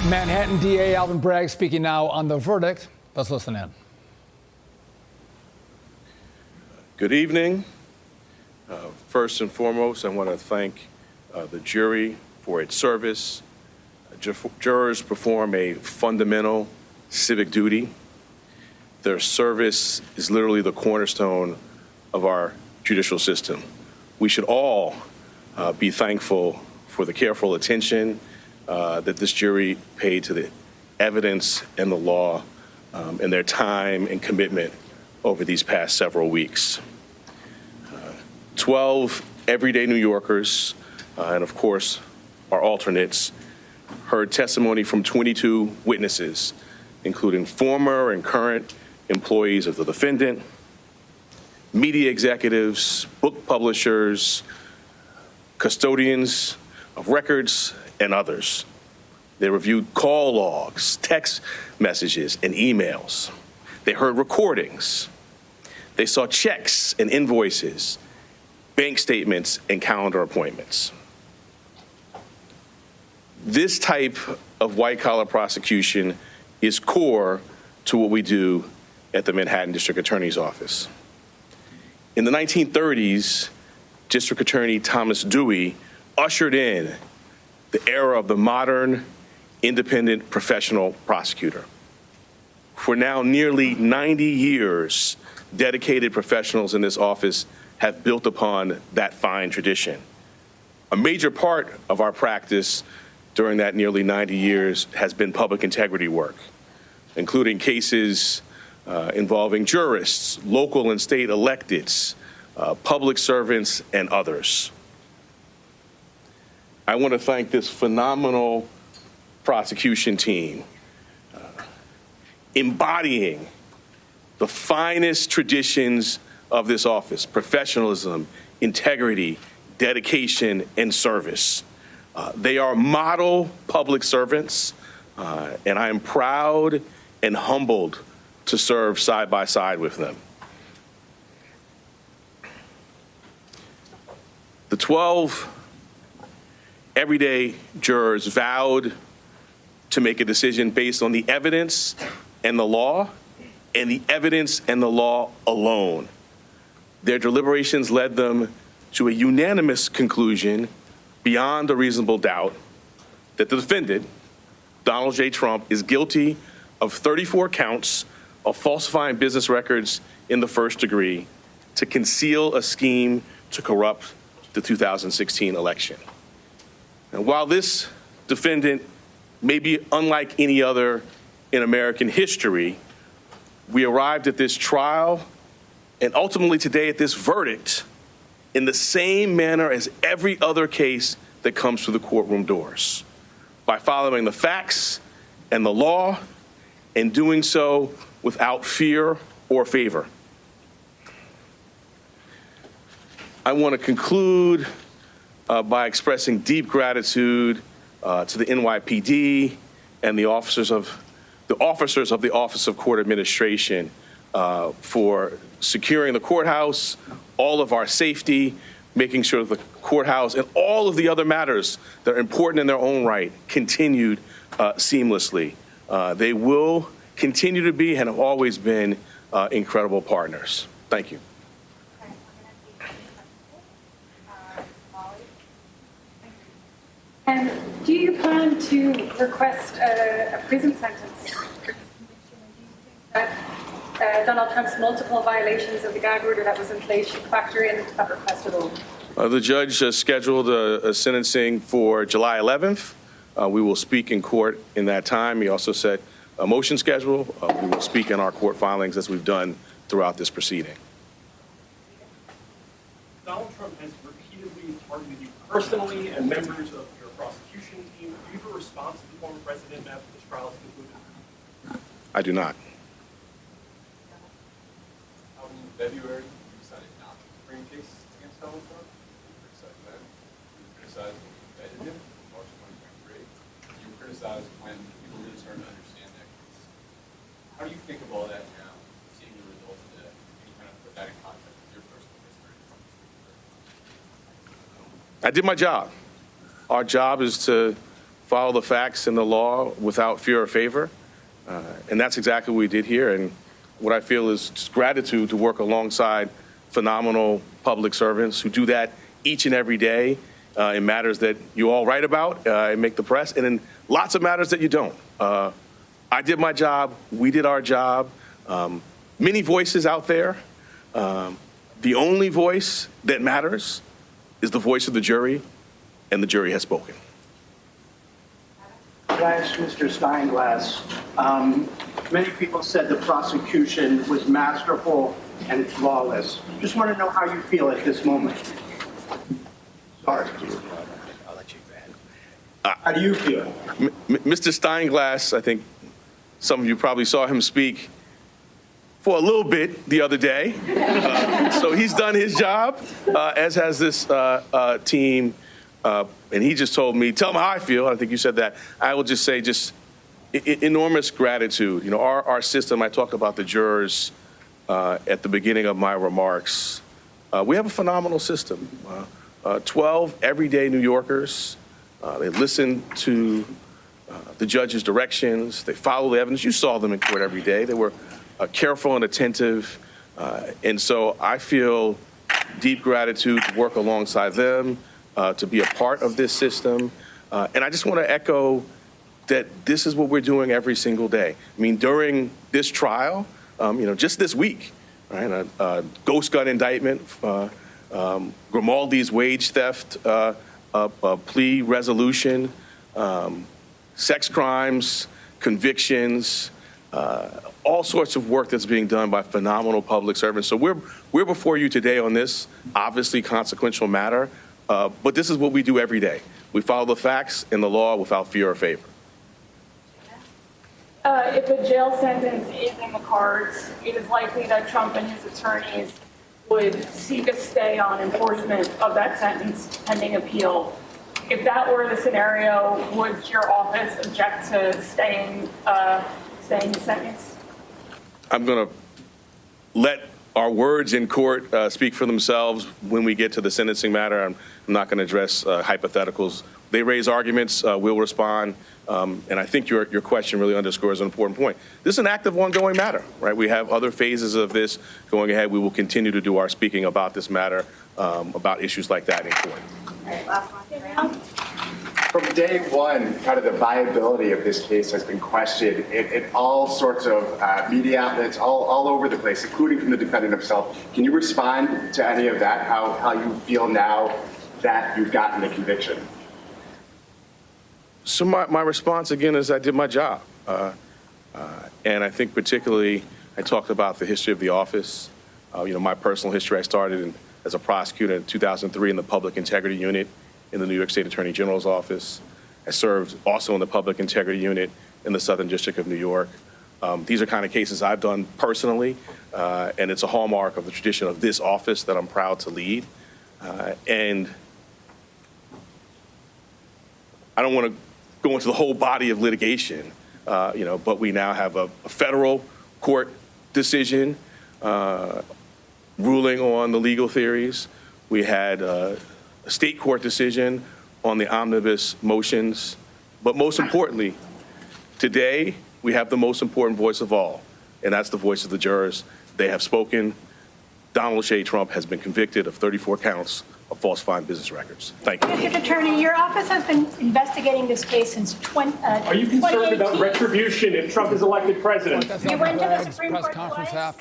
Manhattan DA Alvin Bragg speaking now on the verdict. Let's listen in. Good evening. First and foremost, I want to thank the jury for its service. Jurors perform a fundamental civic duty. Their service is literally the cornerstone of our judicial system. We should all be thankful for the careful attention that this jury paid to the evidence and the law and their time and commitment over these past several weeks. 12 everyday New Yorkers, and of course, our alternates, heard testimony from 22 witnesses, including former and current employees of the defendant, media executives, book publishers, custodians of records, and others. They reviewed call logs, text messages, and emails. They heard recordings. They saw checks and invoices, bank statements, and calendar appointments. This type of white-collar prosecution is core to what we do at the Manhattan District Attorney's Office. In the 1930s, District Attorney Thomas Dewey ushered in the era of the modern, independent professional prosecutor. For now nearly 90 years, dedicated professionals in this office have built upon that fine tradition. A major part of our practice during that nearly 90 years has been public integrity work, including cases involving jurists, local and state electeds, public servants, and others. I want to thank this phenomenal prosecution team, embodying the finest traditions of this office: professionalism, integrity, dedication, and service. They are model public servants, and I am proud and humbled to serve side by side with them. The 12 everyday jurors vowed to make a decision based on the evidence and the law, and the evidence and the law alone. Their deliberations led them to a unanimous conclusion, beyond a reasonable doubt, that the defendant, Donald J. Trump, is guilty of 34 counts of falsifying business records in the first degree to conceal a scheme to corrupt the 2016 election. And while this defendant may be unlike any other in American history, we arrived at this trial and ultimately today at this verdict in the same manner as every other case that comes through the courtroom doors, by following the facts and the law and doing so without fear or favor. I want to conclude by expressing deep gratitude to the NYPD and the officers of the Office of Court Administration for securing the courthouse, all of our safety, making sure the courthouse and all of the other matters that are important in their own right continued seamlessly. They will continue to be and have always been incredible partners. Thank you. And do you plan to request a prison sentence for this conviction? And do you think that Donald Trump's multiple violations of the gag order that was in place should factor into that request at all? The judge scheduled a sentencing for July 11th. We will speak in court in that time. He also set a motion schedule. We will speak in our court filings as we've done throughout this proceeding. Donald Trump has repeatedly targeted you personally and members of your prosecution team. Do you have a response to the former president after this trial is concluded? I do not. In February, you decided not to bring a case against Donald Trump. You criticized that. You criticized when you indicted him in March 2023. You criticized when people really started to understand that case. How do you think of all that now, seeing the results of that? Can you kind of put that in context with your personal history? I did my job. Our job is to follow the facts and the law without fear or favor. And that's exactly what we did here. And what I feel is just gratitude to work alongside phenomenal public servants who do that each and every day in matters that you all write about and make the press, and in lots of matters that you don't. I did my job. We did our job. Many voices out there. The only voice that matters is the voice of the jury, and the jury has spoken. Could I ask Mr. Steinglass, many people said the prosecution was masterful and flawless. Just want to know how you feel at this moment. Sorry. I'll let you go ahead. How do you feel? Mr. Steinglass, I think some of you probably saw him speak for a little bit the other day. So he's done his job, as has this team. And he just told me, tell him how I feel. I think you said that. I will just say just enormous gratitude. You know, our system, I talked about the jurors at the beginning of my remarks. We have a phenomenal system. 12 everyday New Yorkers. They listen to the judge's directions. They follow the evidence. You saw them in court every day. They were careful and attentive. And so I feel deep gratitude to work alongside them, to be a part of this system. And I just want to echo that this is what we're doing every single day. I mean, during this trial, just this week, right, a ghost gun indictment, Grimaldi's wage theft plea resolution, sex crimes, convictions, all sorts of work that's being done by phenomenal public servants. So we're before you today on this obviously consequential matter, but this is what we do every day. We follow the facts and the law without fear or favor. If a jail sentence is in the cards, it is likely that Trump and his attorneys would seek a stay on enforcement of that sentence pending appeal. If that were the scenario, would your office object to staying the sentence? I'm going to let our words in court speak for themselves when we get to the sentencing matter. I'm not going to address hypotheticals. They raise arguments, we'll respond. And I think your question really underscores an important point. This is an active, ongoing matter, right? We have other phases of this going ahead. We will continue to do our speaking about this matter, about issues like that in court. All right, last one. From day one, kind of the viability of this case has been questioned in all sorts of media outlets, all over the place, including from the defendant himself. Can you respond to any of that, how you feel now that you've gotten the conviction? So my response, again, is I did my job. And I think particularly I talked about the history of the office. My personal history, I started as a prosecutor in 2003 in the Public Integrity Unit in the New York State Attorney General's office. I served also in the Public Integrity Unit in the Southern District of New York. These are kind of cases I've done personally, and it's a hallmark of the tradition of this office that I'm proud to lead. And I don't want to go into the whole body of litigation, but we now have a federal court decision ruling on the legal theories. We had a state court decision on the omnibus motions. But most importantly, today we have the most important voice of all, and that's the voice of the jurors. They have spoken. Donald J. Trump has been convicted of 34 counts of falsifying business records. Thank you. District Attorney, your office has been investigating this case since Are you concerned about 2018. retribution if Trump is elected president? You went to the Supreme Press Court conference twice. after.